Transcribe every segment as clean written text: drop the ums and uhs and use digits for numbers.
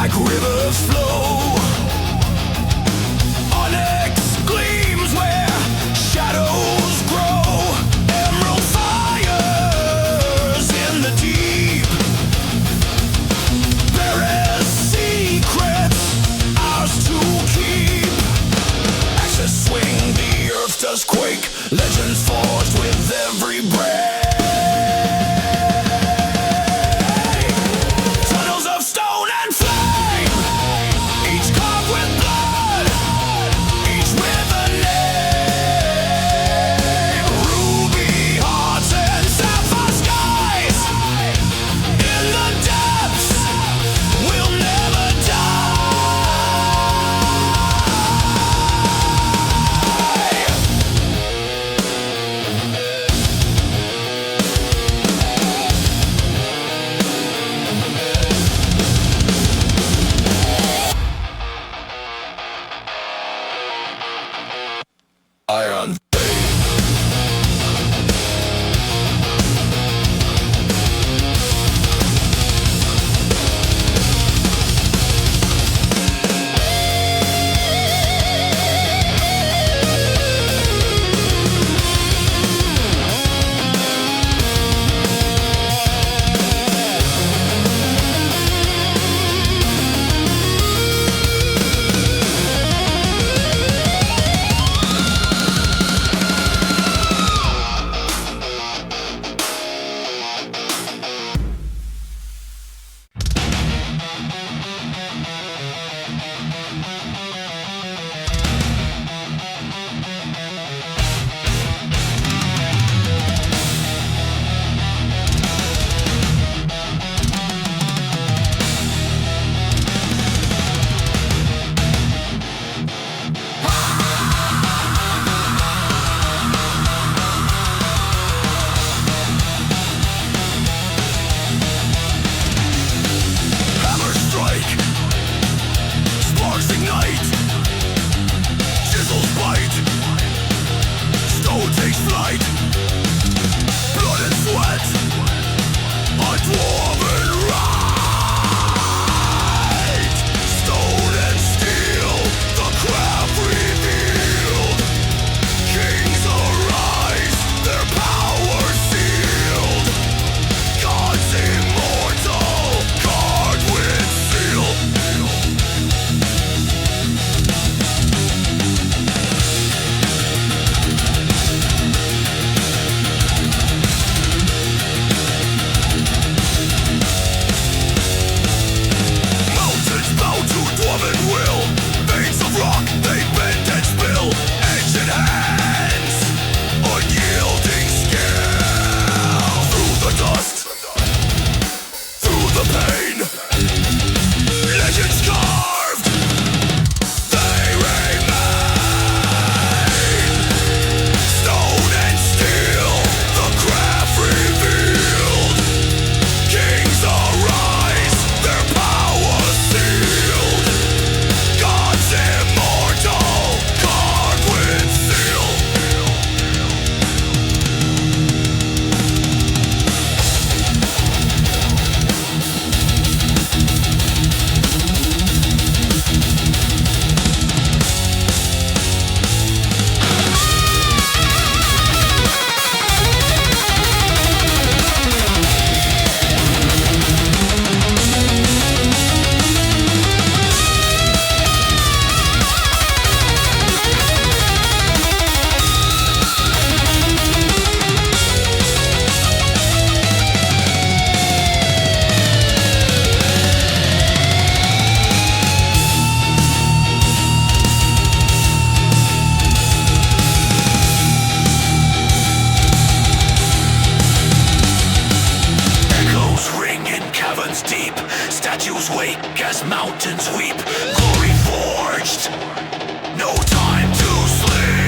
like rivers flow. Onyx gleams where shadows grow. Emerald fires in the deep. There is secrets ours to keep. Axes swing, the earth does quake. Legends forged with every breath. Shadows wake as mountains weep. Glory forged, no time to sleep.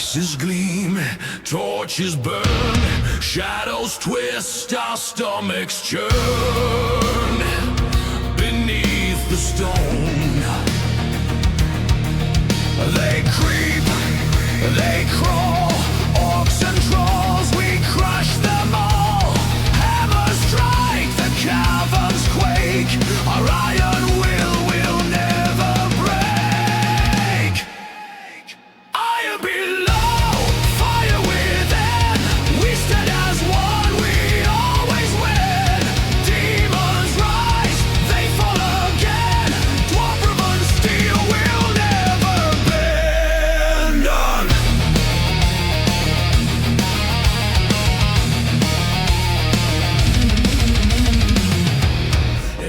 Axes gleam, torches burn, shadows twist, our stomachs churn beneath the stone. They creep, they crawl, orcs and trolls, we crush them all. Hammers strike, the caverns quake, our iron will never break. Iron below, fire within, we stand as one, we always win. Demons rise, they fall again, dwarf-riven steel will never bend on.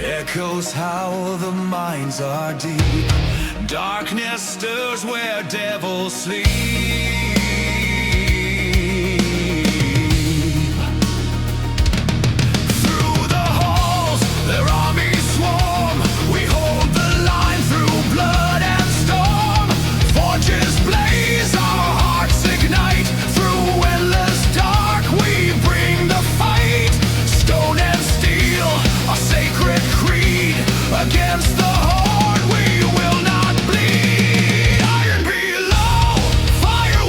Echoes howl, the mines are deep, darkness stirs where devils sleep. Through the halls, their armies swarm, we hold the line through blood and storm. Forges blaze, our hearts ignite, through endless dark we bring the fight. Stone and steel, a sacred creed, against the horde we will not bleed. Iron below, fire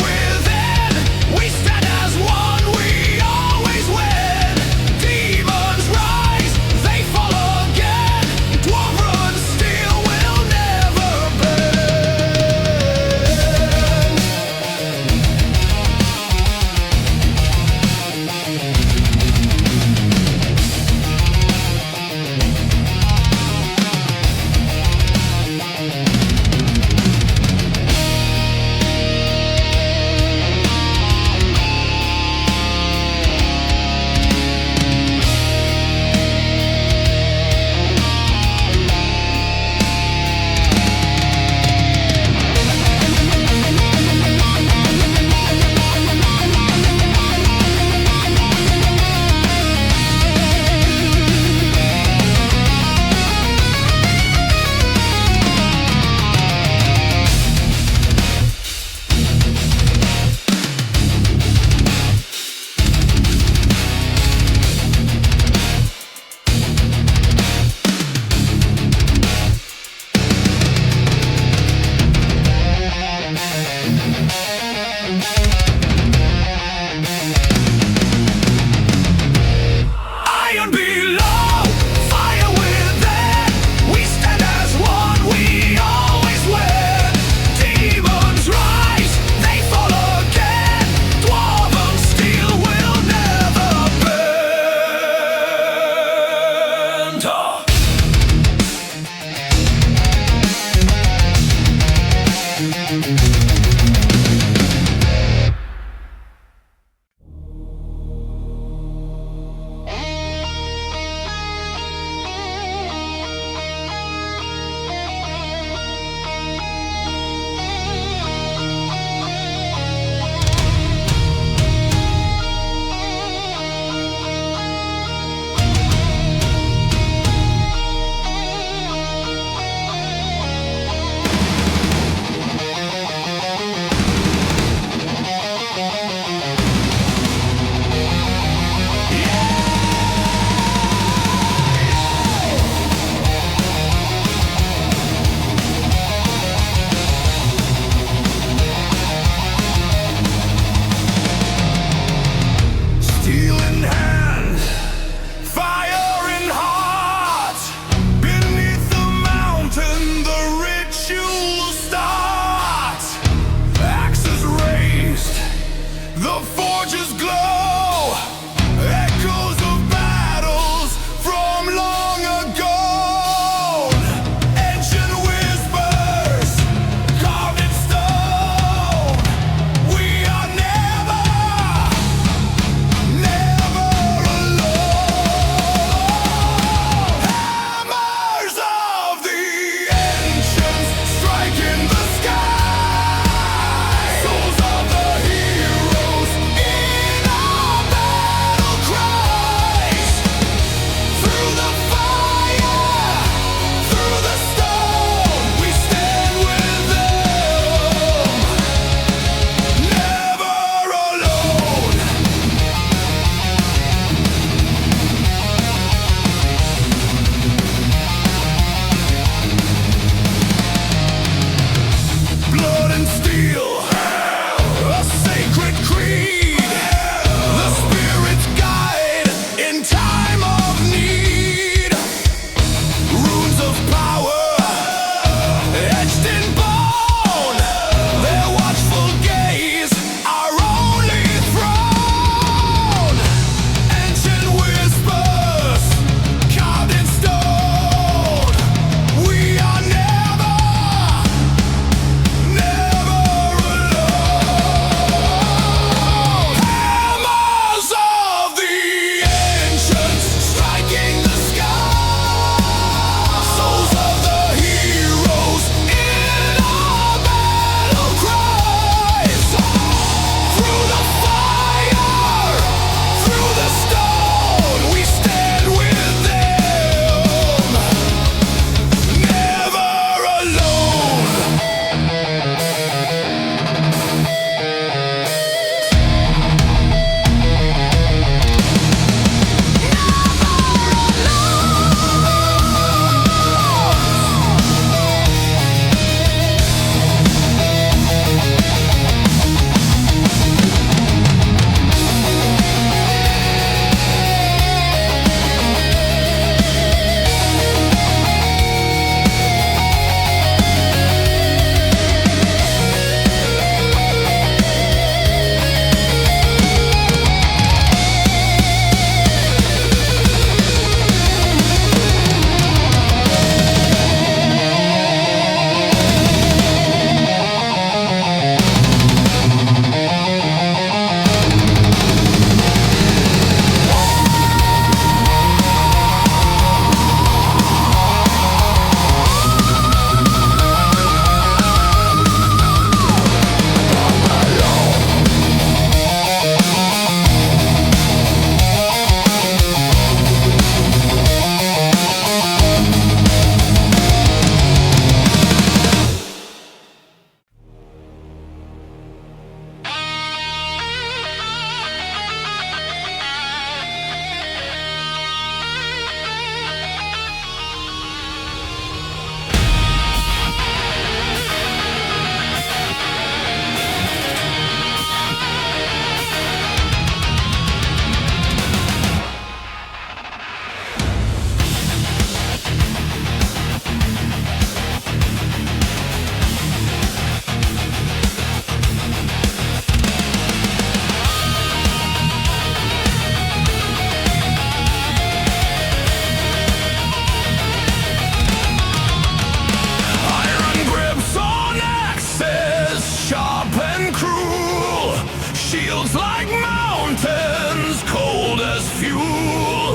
shields like mountains, cold as fuel.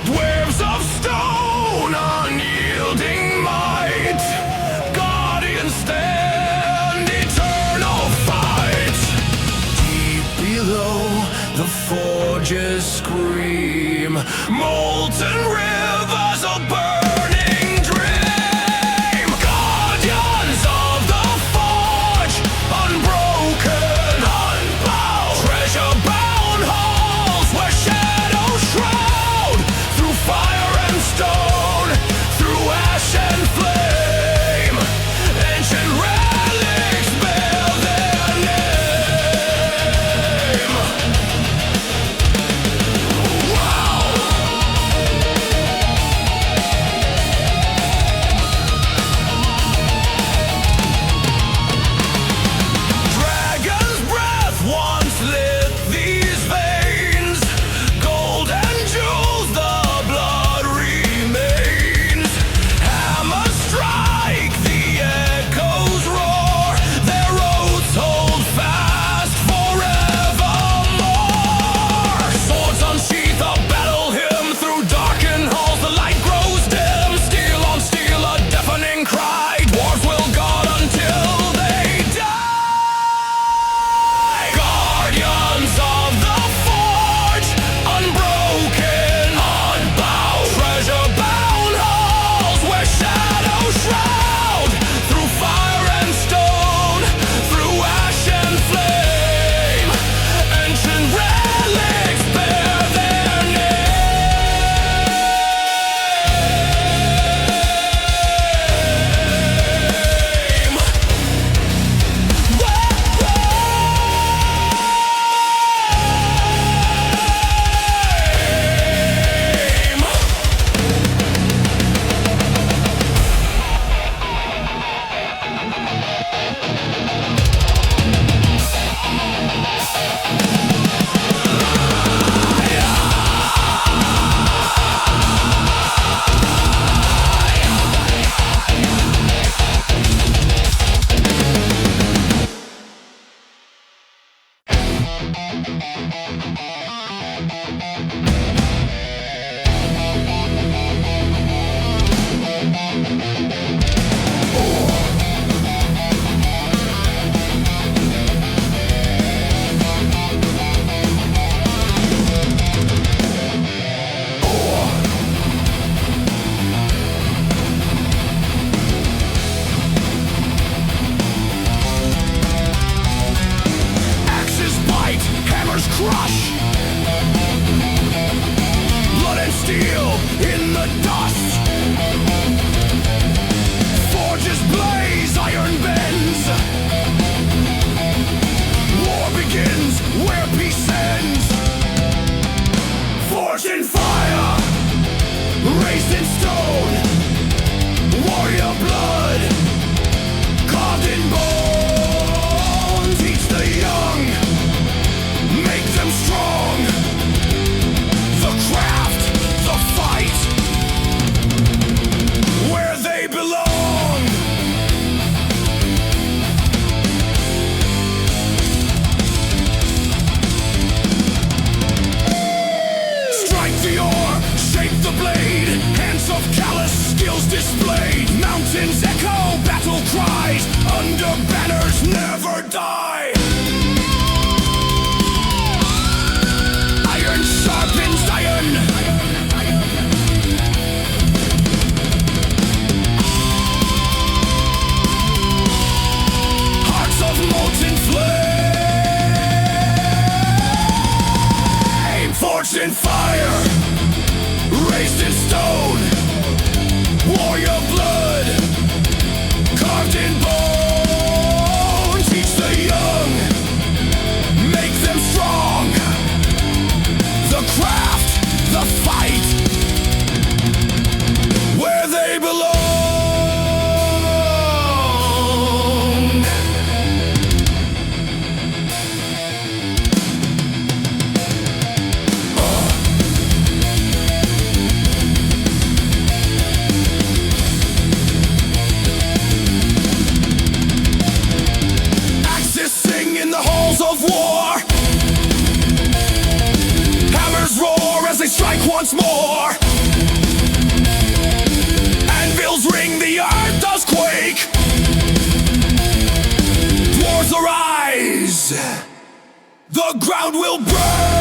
Dwarves of stone, unyielding might. Guardians stand, eternal fight. Deep below, the forges scream. Molten rivers of burning dream. Guardians of the forge, unbroken, unbowed. Treasure-bound halls where shadows shroud. Through fire and stone, through ash and flame. Ancient relics bear their name. Wow! Dragon's breath once lit these veins. Gold and jewels, the blood remains. Hammers strike, the echoes roar. Their oaths hold fast forevermore. Swords unsheath, a battle hymn. Through darkened halls, the light grows dim. Steel on steel, a deafening cry. Dwarves will guard until they die. Guardians of the forge, unbroken, unbowed. Treasure-bound halls where shadows shroud. Through fire and stone, through ash and flame. Ancient relics bear their name. Axes bite, hammers crush. Blood and steel in the dust. Forges blaze, iron bends. War begins where peace ends. Forged in fire, raised in stone. Warrior blood, carved in bone. Teach the young, make them strong. The craft, the fight, where they belong. Strike the oar, shape the blade. Hands of callous skills displayed. Mountains echo battle cries. Under banners never die. Iron sharpens iron. Hearts of molten flame. Forged in fire, raised in stone. Warrior blood, carved in bone. Teach the young, make them strong. The craft, the fight, where they belong. Axis sing in the halls of war. once more. Anvils ring, the earth does quake. Dwarves arise, the ground will break.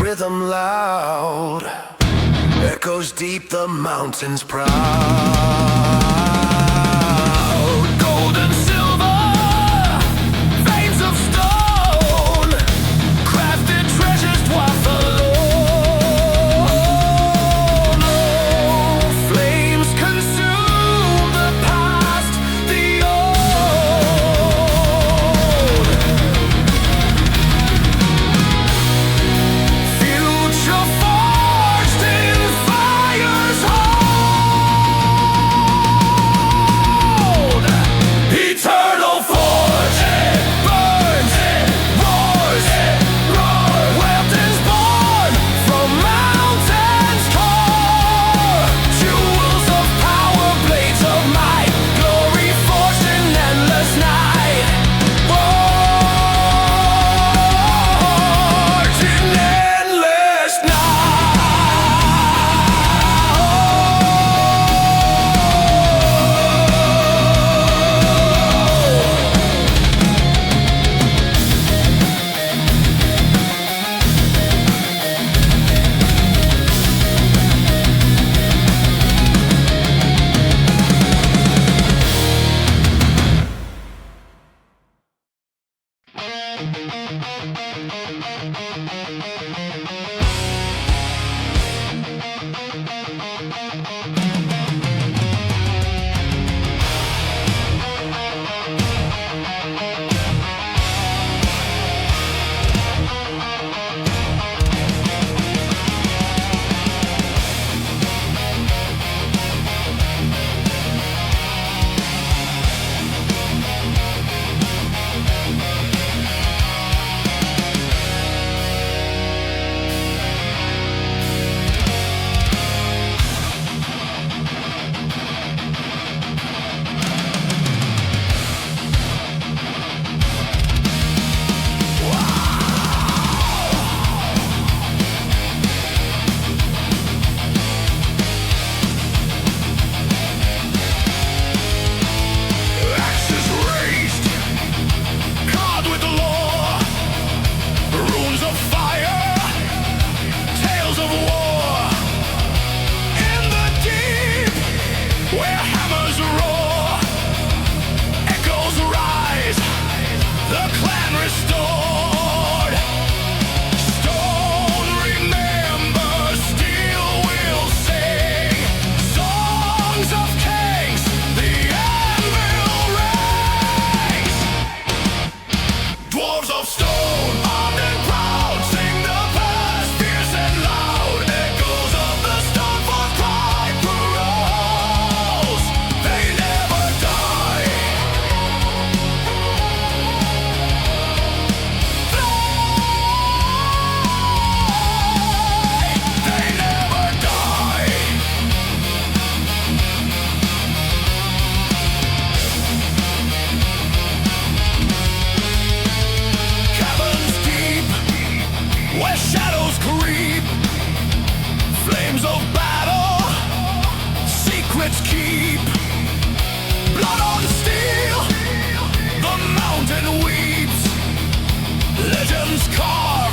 rhythm loud echoes deep the mountains proud. Gold and silver, veins of stone, crafted treasures dwarf alone. Oh, flames consume the past, the old. Future forged in fire's hold. Eternal forge, it burns, it roars, weapons born from mountains' core. Jewels of power, blades of might, glory forged in endless night. Forged in endless axes raised, carved with law, runes of fire, tales of war. In the deep, where hammers roar, echoes rise, the clan restored. Stone remembers, steel will sing songs of kings, the anvil rings. Dwarves of stone, armed and proud, sing the past, fierce and loud. Echoes of the stone for pride rose. They never die. They never die. Caverns deep, where shadows creep, flames of battle, secrets keep. Blood on steel, the mountain weeps, legends carved